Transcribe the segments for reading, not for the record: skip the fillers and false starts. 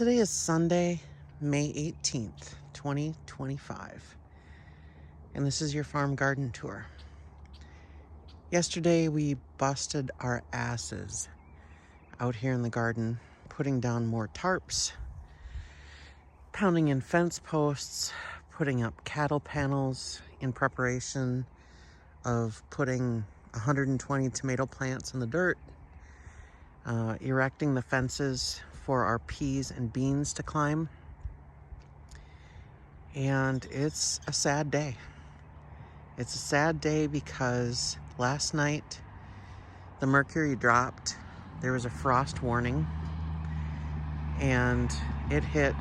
Today is Sunday, May 18th, 2025, and this is your farm garden tour. Yesterday we busted our asses out here in the garden, putting down more tarps, pounding in fence posts, putting up cattle panels in preparation of putting 120 tomato plants in the dirt, erecting the fences for our peas and beans to climb. And it's a sad day. It's a sad day because last night the mercury dropped. There was a frost warning, and it hit,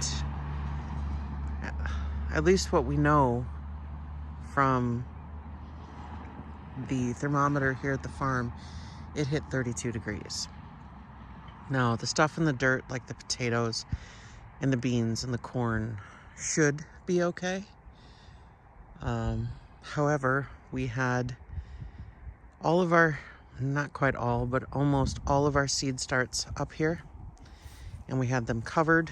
at least what we know from the thermometer here at the farm, it hit 32 degrees. Now, the stuff in the dirt, like the potatoes and the beans and the corn, should be okay. However, we had all of our, not quite all, but almost all of our seed starts up here, and we had them covered.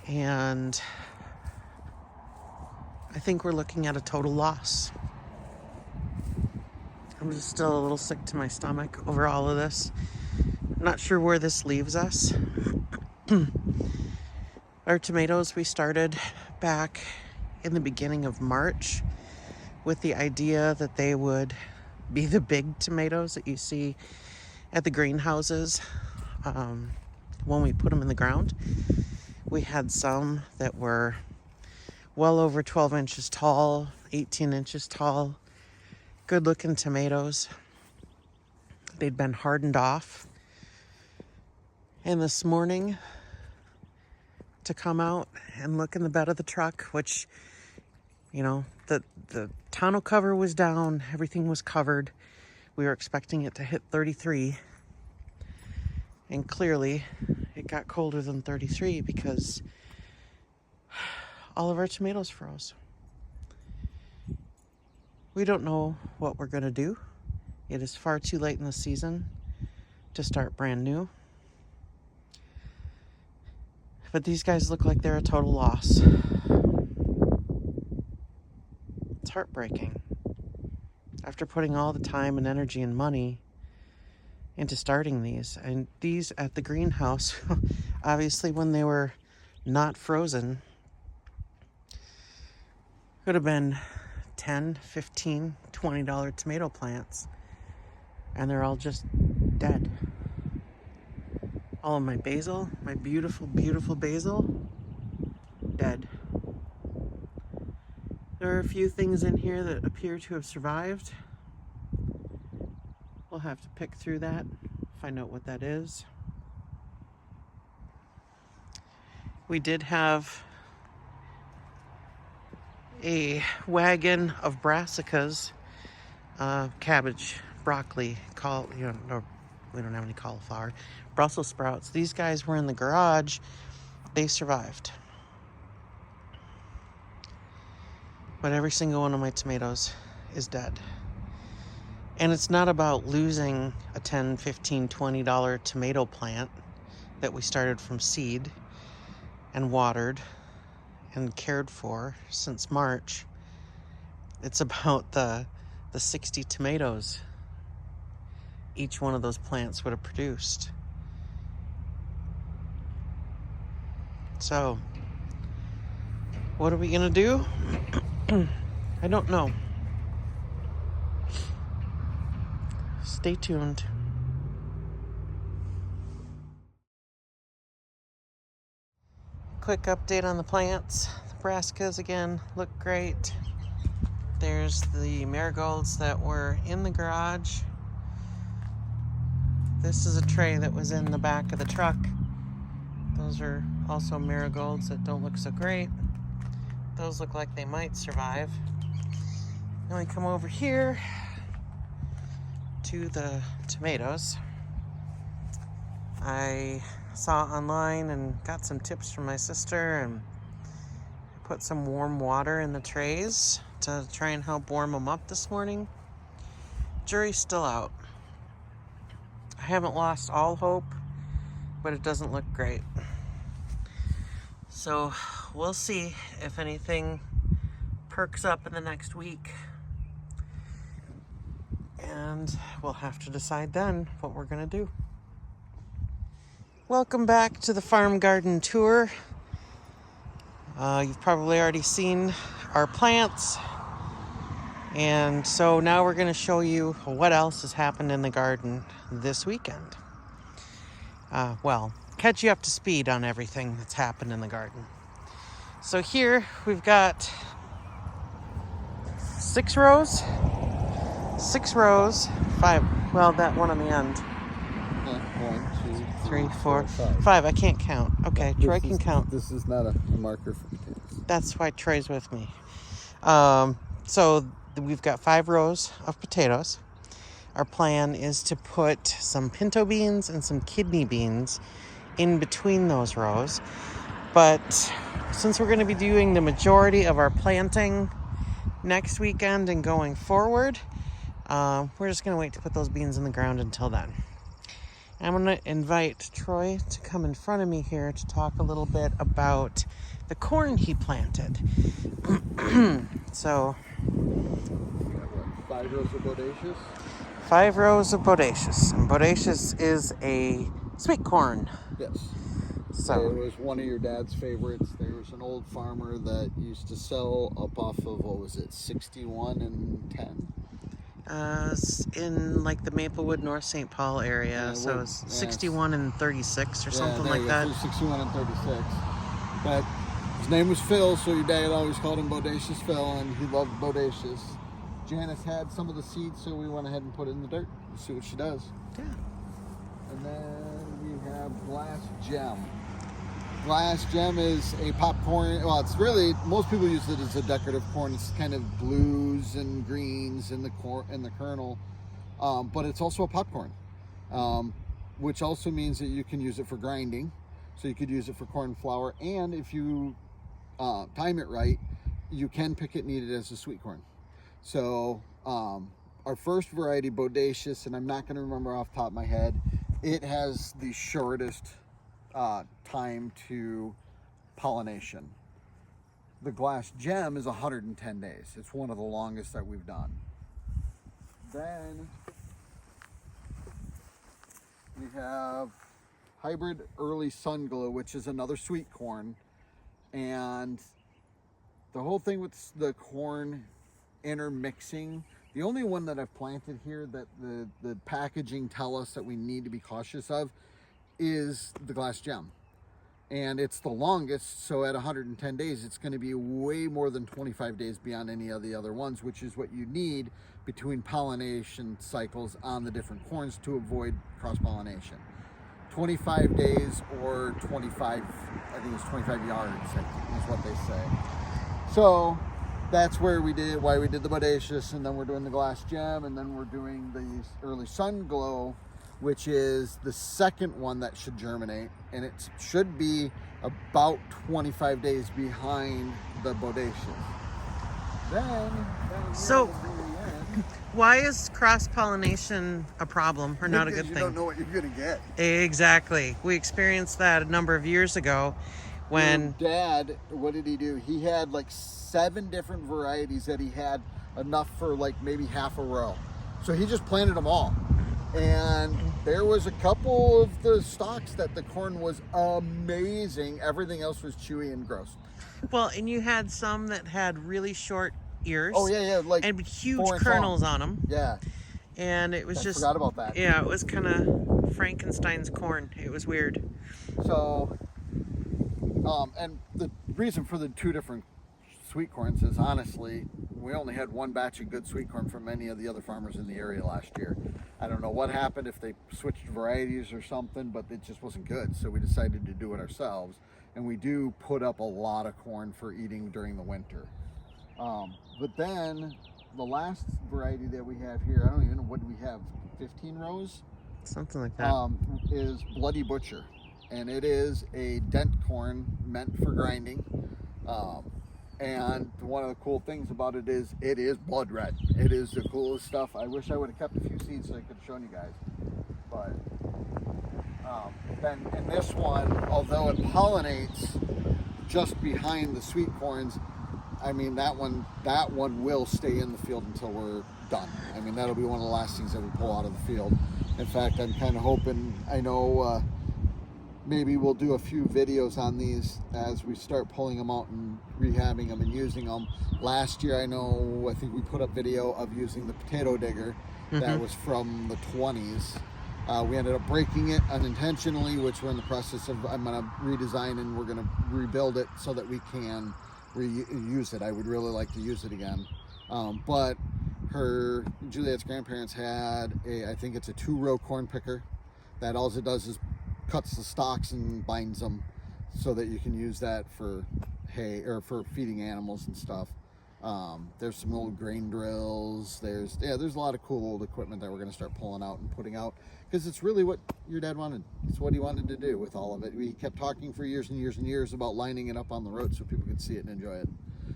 And I think we're looking at a total loss. I'm just still a little sick to my stomach over all of this. I'm not sure where this leaves us. Our tomatoes, we started back in the beginning of March with the idea that they would be the big tomatoes that you see at the greenhouses when we put them in the ground. We had some that were well over 12 inches tall, 18 inches tall. Good looking tomatoes. They'd been hardened off. And this morning, to come out and look in the bed of the truck, which, you know, the tonneau cover was down, everything was covered. We were expecting it to hit 33. And clearly, it got colder than 33 because all of our tomatoes froze. We don't know what we're going to do. It is far too late in the season to start brand new. But these guys look like they're a total loss. It's heartbreaking. After putting all the time and energy and money into starting these, and these at the greenhouse, obviously when they were not frozen, could have been $10, $15, $20 tomato plants, and they're all just dead. All of my basil, my beautiful, beautiful basil, dead. There are a few things in here that appear to have survived. We'll have to pick through that, find out what that is. We did have a wagon of brassicas, cabbage, broccoli, we don't have any cauliflower, Brussels sprouts. These guys were in the garage. They survived. But every single one of my tomatoes is dead. And it's not about losing a $10, $15, $20 tomato plant that we started from seed and watered and cared for since March. It's about the 60 tomatoes each one of those plants would have produced. So, what are we gonna do? I don't know. Stay tuned. Quick update on the plants. The brassicas again look great. There's the marigolds that were in the garage. This is a tray that was in the back of the truck. Those are also marigolds that don't look so great. Those look like they might survive. Then we come over here to the tomatoes. I saw online and got some tips from my sister and put some warm water in the trays to try and help warm them up this morning. Jury's still out. I haven't lost all hope, but it doesn't look great. So we'll see if anything perks up in the next week. And we'll have to decide then what we're going to do. Welcome back to the farm garden tour. You've probably already seen our plants. And so now we're going to show you what else has happened in the garden this weekend. Well, catch you up to speed on everything that's happened in the garden. So here we've got 6 rows, 5. Well, that one on the end. 1, 2, 3, 4, 5. I can't count. Okay, Troy can count. This is not a marker for potatoes. That's why Troy's with me. So we've got 5 rows of potatoes. Our plan is to put some pinto beans and some kidney beans in between those rows. But since we're going to be doing the majority of our planting next weekend and going forward, we're just going to wait to put those beans in the ground until then. I'm going to invite Troy to come in front of me here to talk a little bit about the corn he planted. So, 5 rows of bodacious? 5 rows of bodacious. And bodacious is a sweet corn. Yes. So it was one of your dad's favorites. There was an old farmer that used to sell up off of, 61 and 10? In like the Maplewood, North St. Paul area. So it's 61 and 36 or something like that. 61 and 36. But his name was Phil, so your dad always called him Bodacious Phil, and he loved bodacious. Janice had some of the seeds, so we went ahead and put it in the dirt to see what she does. Yeah. And then we have Glass Gem. Glass Gem is a popcorn. Well, it's really, most people use it as a decorative corn. It's kind of blues and greens in the kernel, but it's also a popcorn, which also means that you can use it for grinding. So you could use it for corn flour, and if you time it right, you can pick it and eat it as a sweet corn. So our first variety, bodacious, and I'm not going to remember off the top of my head, it has the shortest time to pollination. The Glass Gem is 110 days. It's one of the longest that we've done. Then we have Hybrid Early Sun Glow, which is another sweet corn. And the whole thing with the corn intermixing, the only one that I've planted here that the packaging tell us that we need to be cautious of is the Glass Gem. And it's the longest, so at 110 days, it's going to be way more than 25 days beyond any of the other ones, which is what you need between pollination cycles on the different corns to avoid cross-pollination. 25 days or 25, I think it's 25 yards, is what they say. So that's why we did the bodacious, and then we're doing the Glass Gem, and then we're doing the Early Sun Glow, which is the second one that should germinate, and it should be about 25 days behind the bodacious. Then, so why is cross-pollination a problem or not a good thing? You don't know what you're going to get. Exactly. We experienced that a number of years ago when your dad, what did he do? He had like 7 different varieties that he had enough for like maybe half a row. So he just planted them all. And there was a couple of the stalks that the corn was amazing. Everything else was chewy and gross. Well, and you had some that had really short ears. Oh, yeah, like and huge kernels on them. Yeah. And it was I forgot about that. Yeah, it was kind of Frankenstein's corn. It was weird. So, and the reason for the 2 different sweet corns is honestly, we only had 1 batch of good sweet corn from any of the other farmers in the area last year. I don't know what happened, if they switched varieties or something, but it just wasn't good. So we decided to do it ourselves. And we do put up a lot of corn for eating during the winter. But then the last variety that we have here, I don't even know, what do we have, 15 rows? Something like that. Is Bloody Butcher. And it is a dent corn meant for grinding. And one of the cool things about it is blood red. It is the coolest stuff. I wish I would have kept a few seeds so I could have shown you guys. But then in this one, although it pollinates just behind the sweet corns, I mean, that one will stay in the field until we're done. I mean, that'll be one of the last things that we pull out of the field. In fact, I'm kind of hoping, I know maybe we'll do a few videos on these as we start pulling them out and rehabbing them and using them. Last year, I think we put up video of using the potato digger that was from the 20s. We ended up breaking it unintentionally, which we're in the process of, I'm going to redesign and we're going to rebuild it so that we can reuse it. I would really like to use it again. But Juliet's grandparents had I think it's a 2-row corn picker that all it does is cuts the stalks and binds them so that you can use that for hay or for feeding animals and stuff. There's some old grain drills. There's a lot of cool old equipment that we're going to start pulling out and putting out, because it's really what your dad wanted. It's what he wanted to do with all of it. We kept talking for years and years and years about lining it up on the road so people could see it and enjoy it.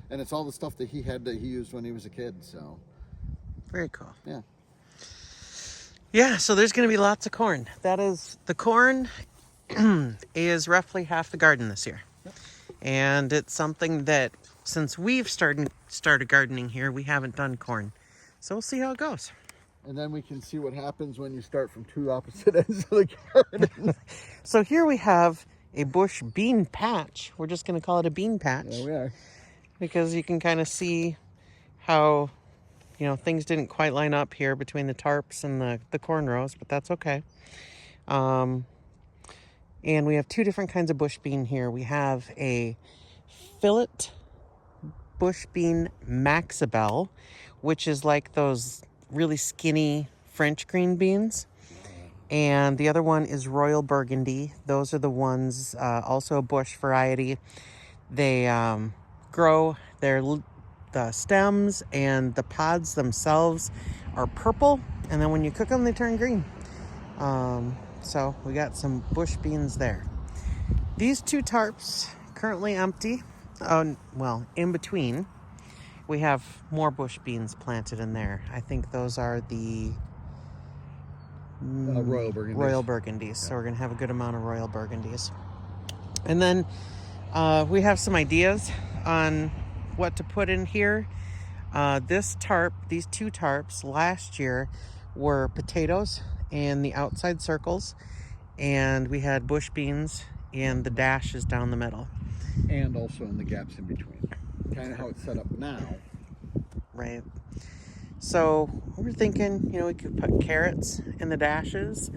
And it's all the stuff that he used when he was a kid. So very cool. Yeah. Yeah, so there's going to be lots of corn. The corn is roughly half the garden this year. Yep. And it's something that since we've started gardening here, we haven't done corn. So we'll see how it goes. And then we can see what happens when you start from two opposite ends of the garden. So here we have a bush bean patch. We're just going to call it a bean patch. There we are. Because you can kind of see how, things didn't quite line up here between the tarps and the corn rows, but that's okay. And we have two different kinds of bush bean here. We have a fillet bush bean Maxibel, which is like those really skinny French green beans. And the other one is Royal Burgundy. Those are the ones, also a bush variety. They grow, the stems and the pods themselves are purple, and then when you cook them, they turn green. So we got some bush beans there. These two tarps currently empty. In between, we have more bush beans planted in there. I think those are the Royal Burgundies. Royal Burgundies. Yeah. So we're going to have a good amount of Royal Burgundies. And then we have some ideas on what to put in here. These two tarps last year were potatoes in the outside circles, and we had bush beans in the dashes down the middle. And also in the gaps in between. Kind of how it's set up now. Right. So we're thinking, we could put carrots in the dashes.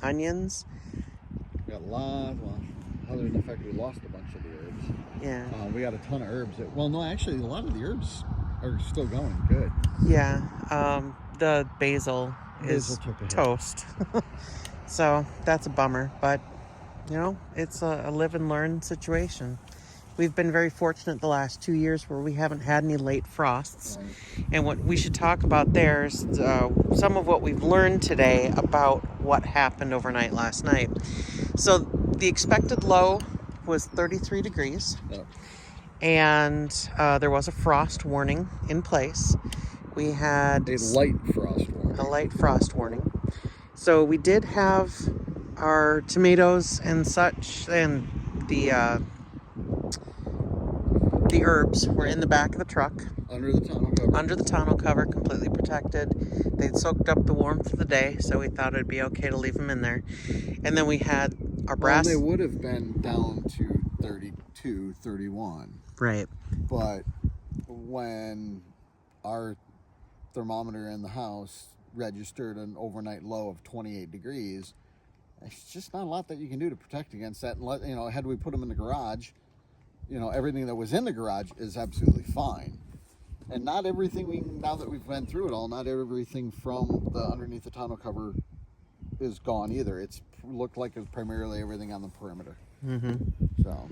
Onions. We got a lot. Well, other than the fact we lost a bunch of the herbs. Yeah. We got a ton of herbs. Actually, a lot of the herbs are still going good. Yeah. The basil is toast. So that's a bummer. But, it's a live and learn situation. We've been very fortunate the last 2 years where we haven't had any late frosts. Right. And what we should talk about there is some of what we've learned today about what happened overnight last night. So the expected low was 33 degrees. Yep. And there was a frost warning in place. We had a light frost warning. So we did have our tomatoes and such, and the herbs were in the back of the truck. Under the tonneau cover. Completely protected. They'd soaked up the warmth of the day, so we thought it'd be okay to leave them in there. And then we had our brass... Well, they would have been down to 32, 31. Right. But when our thermometer in the house registered an overnight low of 28 degrees, it's just not a lot that you can do to protect against that. And had we put them in the garage, everything that was in the garage is absolutely fine. And not everything, now that we've been through it all, not everything from the underneath the tonneau cover is gone either. It's looked like it's primarily everything on the perimeter. Mm-hmm. So,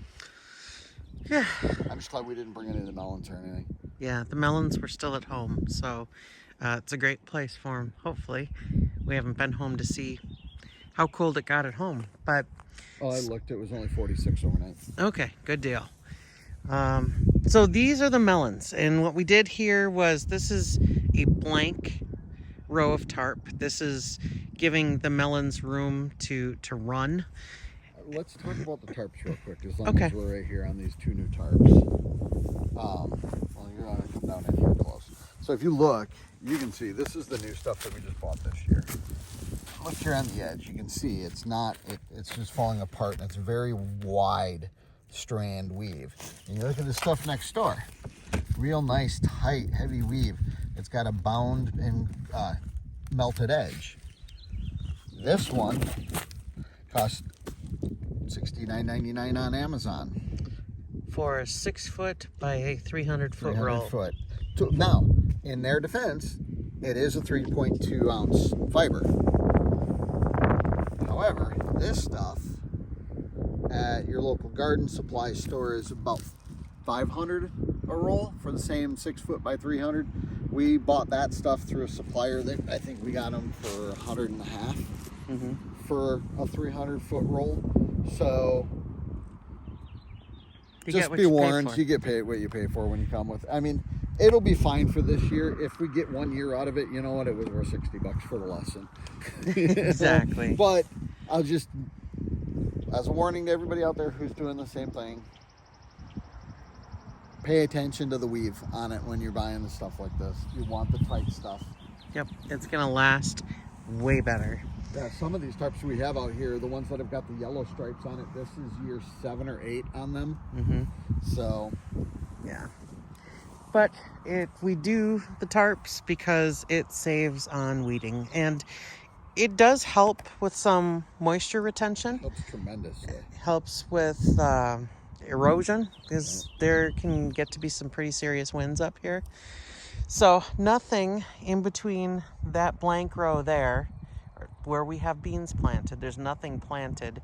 yeah. I'm just glad we didn't bring any of the melons or anything. Yeah, the melons were still at home, so it's a great place for them, hopefully. We haven't been home to see how cold it got at home, but... Oh, I looked, it was only 46 overnight. Okay, good deal. So these are the melons, and what we did here was, this is a blank row of tarp. This is giving the melons room to run. Let's talk about the tarps real quick, as long Okay. as we're right here on these 2 new tarps. Well, you're gonna come down in here close. So if you look, you can see this is the new stuff that we just bought this year. Look here on the edge, you can see it's not, it's just falling apart, and it's a very wide strand weave. And you look at the stuff next door, real nice, tight, heavy weave. It's got a bound and melted edge. This one cost $69.99 on Amazon For a 6-foot by a 300-foot 300 roll. foot. Now, in their defense, it is a 3.2 ounce fiber. However, this stuff at your local garden supply store is about $500 a roll for the same 6-foot by 300. We bought that stuff through a supplier that I think we got them for $150 for a 300-foot roll. So just be warned, you get paid what you pay for when you come with. I mean, it'll be fine for this year. If we get 1 year out of it, you know what? It was worth $60 for the lesson. Exactly. But I'll just, as a warning to everybody out there who's doing the same thing, pay attention to the weave on it when you're buying the stuff like this. You want the tight stuff. Yep, it's gonna last way better. Yeah, some of these tarps we have out here, the ones that have got the yellow stripes on it, this is year 7 or 8 on them. So, yeah. But we do the tarps because it saves on weeding, and it does help with some moisture retention. Helps tremendously. Helps with erosion, because there can get to be some pretty serious winds up here. So nothing in between that blank row there where we have beans planted. There's nothing planted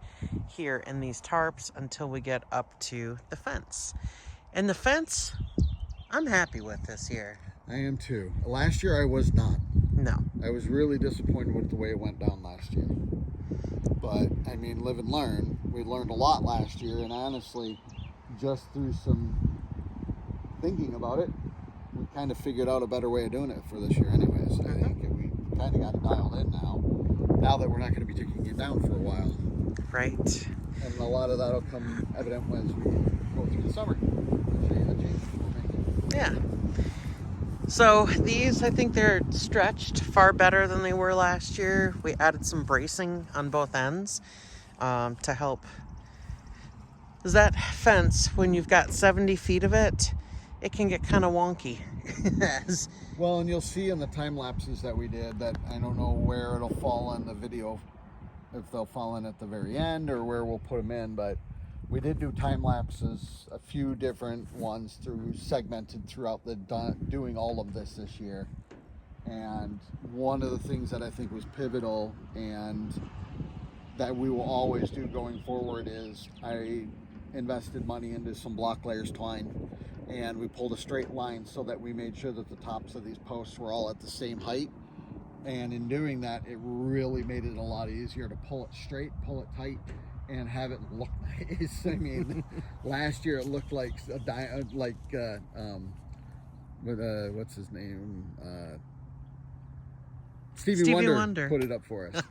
here in these tarps until we get up to the fence. And the fence, I'm happy with this year. I am too. Last year I was not. No. I was really disappointed with the way it went down last year. But, I mean, live and learn. We learned a lot last year, and honestly, just through some thinking about it, we kind of figured out a better way of doing it for this year anyways. I think we kind of got it dialed in now that we're not going to be taking it down for a while. Right. And a lot of that will come evident as we go through the summer. I'll show you the changes we're making. Yeah. So these, I think they're stretched far better than they were last year. We added some bracing on both ends to help. Because that fence, when you've got 70 feet of it, it can get kind of wonky. Well, and you'll see in the time lapses that we did that I don't know where it'll fall in the video, if they'll fall in at the very end or where we'll put them in, but we did do time lapses, a few different ones segmented throughout doing all of this year. And one of the things that I think was pivotal and that we will always do going forward is I invested money into some block layers twine, and we pulled a straight line so that we made sure that the tops of these posts were all at the same height. And in doing that, it really made it a lot easier to pull it straight, pull it tight, and have it look nice. I mean, last year it looked like what's his name? Stevie Wonder put it up for us.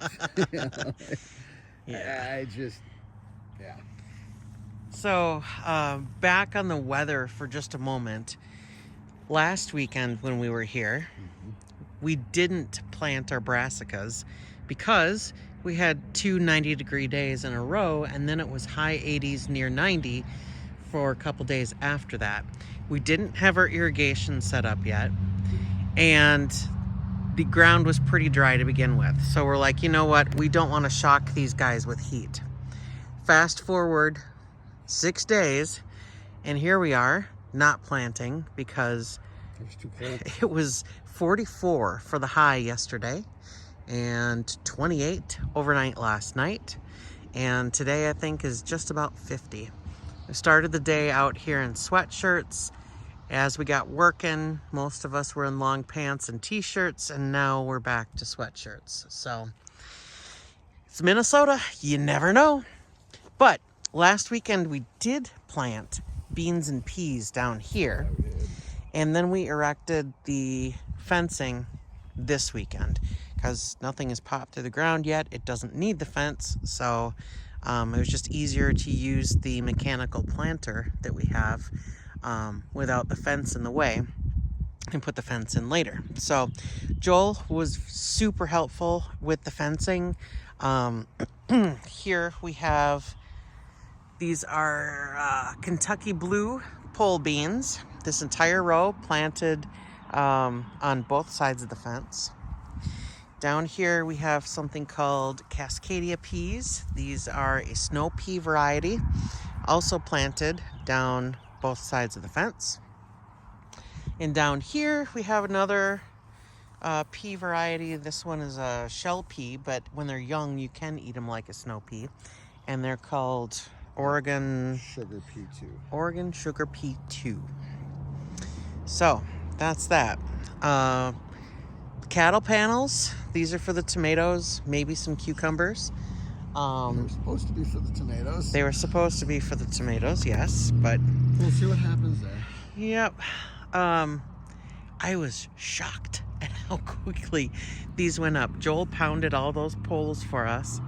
Yeah. Yeah. So back on the weather for just a moment. Last weekend when we were here, we didn't plant our brassicas because we had 2 90-degree days in a row, and then it was high 80s, near 90 for a couple days after that. We didn't have our irrigation set up yet, and the ground was pretty dry to begin with. So we're like, you know what? We don't want to shock these guys with heat. Fast forward 6 days, and here we are, not planting because it was too cold. It was 44 for the high yesterday and 28 overnight last night. And today I think is just about 50. We started the day out here in sweatshirts. As we got working, most of us were in long pants and t-shirts, and now we're back to sweatshirts. So it's Minnesota, you never know. But last weekend we did plant beans and peas down here. And then we erected the fencing this weekend because nothing has popped through the ground yet. It doesn't need the fence, so it was just easier to use the mechanical planter that we have without the fence in the way and put the fence in later. So Joel was super helpful with the fencing. Here we have, these are Kentucky blue pole beans. This entire row planted on both sides of the fence. Down here we have something called Cascadia peas. These are a snow pea variety, also planted down both sides of the fence. And down here we have another pea variety. This one is a shell pea, but when they're young you can eat them like a snow pea. And they're called Oregon Sugar P2. Oregon Sugar P2. So that's that. Cattle panels. These are for the tomatoes, maybe some cucumbers. They were supposed to be for the tomatoes. They were supposed to be for the tomatoes, yes, but we'll see what happens there. Yep. I was shocked at how quickly these went up. Joel pounded all those poles for us.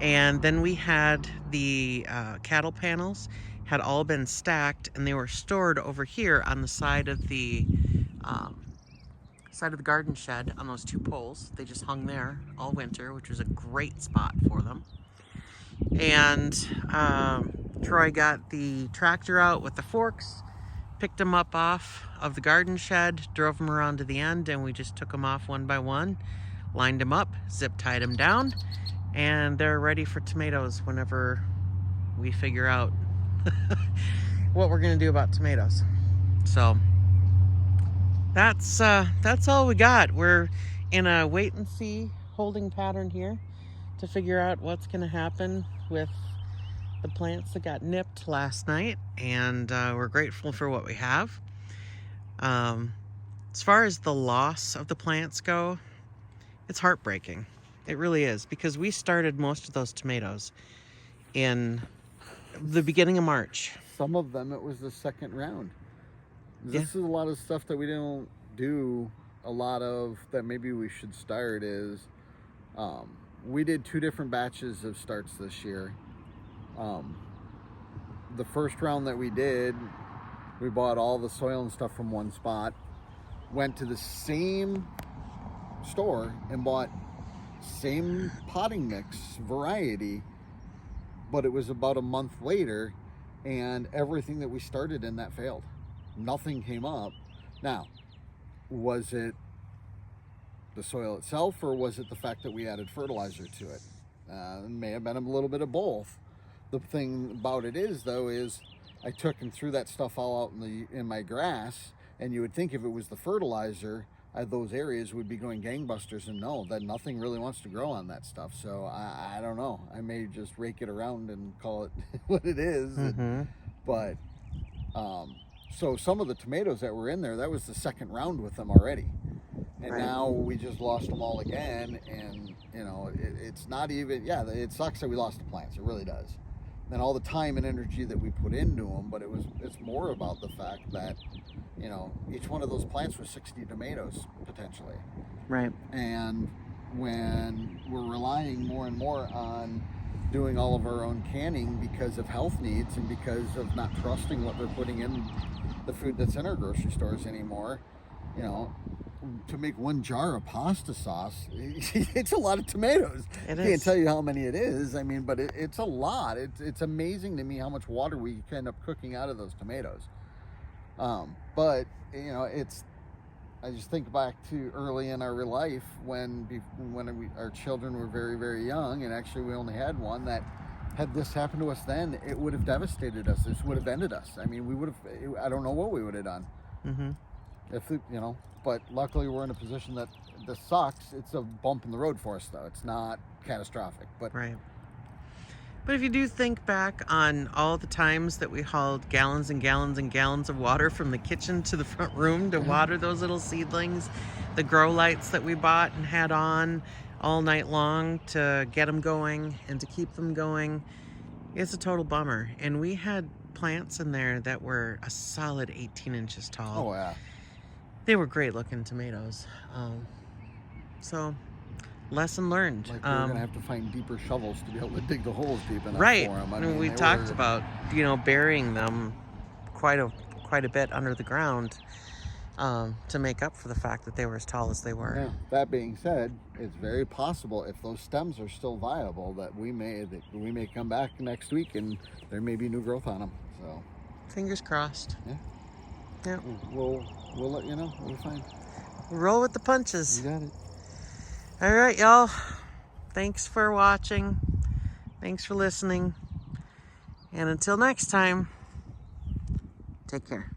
And then we had the cattle panels had all been stacked, and they were stored over here on the side of the garden shed on those two poles. They just hung there all winter, which was a great spot for them. And Troy got the tractor out with the forks, picked them up off of the garden shed, drove them around to the end, and we just took them off one by one, lined them up, zip tied them down, and they're ready for tomatoes whenever we figure out what we're gonna do about tomatoes. So that's all we got. We're in a wait and see holding pattern here to figure out what's gonna happen with the plants that got nipped last night, and we're grateful for what we have. As far as the loss of the plants go, it's heartbreaking. It really is, because we started most of those tomatoes in the beginning of March. Some of them, it was the second round. This is a lot of stuff that we don't do a lot of that maybe we should start is, we did 2 different batches of starts this year. The first round that we did, we bought all the soil and stuff from one spot, went to the same store and bought same potting mix variety, but it was about a month later, and everything that we started in that failed. Nothing came up. Now, was it the soil itself, or was it the fact that we added fertilizer to it? It may have been a little bit of both. The thing about it is, though, is I took and threw that stuff all out in my grass, and you would think if it was the fertilizer, those areas would be going gangbusters, and no, that nothing really wants to grow on that stuff. So I don't know. I may just rake it around and call it what it is. Mm-hmm. But so some of the tomatoes that were in there, that was the second round with them already, and now we just lost them all again. And you know, it's not even, it sucks that we lost the plants. It really does. And all the time and energy that we put into them, but it's more about the fact that, you know, each one of those plants was 60 tomatoes potentially. Right. And when we're relying more and more on doing all of our own canning because of health needs and because of not trusting what they're putting in the food that's in our grocery stores anymore, you know, to make 1 jar of pasta sauce, it's a lot of tomatoes. I can't tell you how many it is. I mean, but it's a lot. It's amazing to me how much water we can end up cooking out of those tomatoes. But you know, I just think back to early in our life when our children were very, very young, and actually we only had one that had this happened to us then, it would have devastated us. This would have ended us. I mean, we would have, I don't know what we would have done. Mm-hmm. You know, but luckily we're in a position that this sucks. It's a bump in the road for us, though. It's not catastrophic. But right. But if you do think back on all the times that we hauled gallons and gallons and gallons of water from the kitchen to the front room to water those little seedlings, the grow lights that we bought and had on all night long to get them going and to keep them going, it's a total bummer. And we had plants in there that were a solid 18 inches tall. Oh, yeah. They were great looking tomatoes. So, lesson learned. Like we're gonna have to find deeper shovels to be able to dig the holes deep enough right. for them. I And mean, we talked about, you know, burying them quite a bit under the ground to make up for the fact that they were as tall as they were. Now, that being said, it's very possible if those stems are still viable that we may come back next week and there may be new growth on them. So, fingers crossed. Yeah. Yeah. We'll let you know what we find. Roll with the punches. You got it. All right, y'all. Thanks for watching. Thanks for listening. And until next time, take care.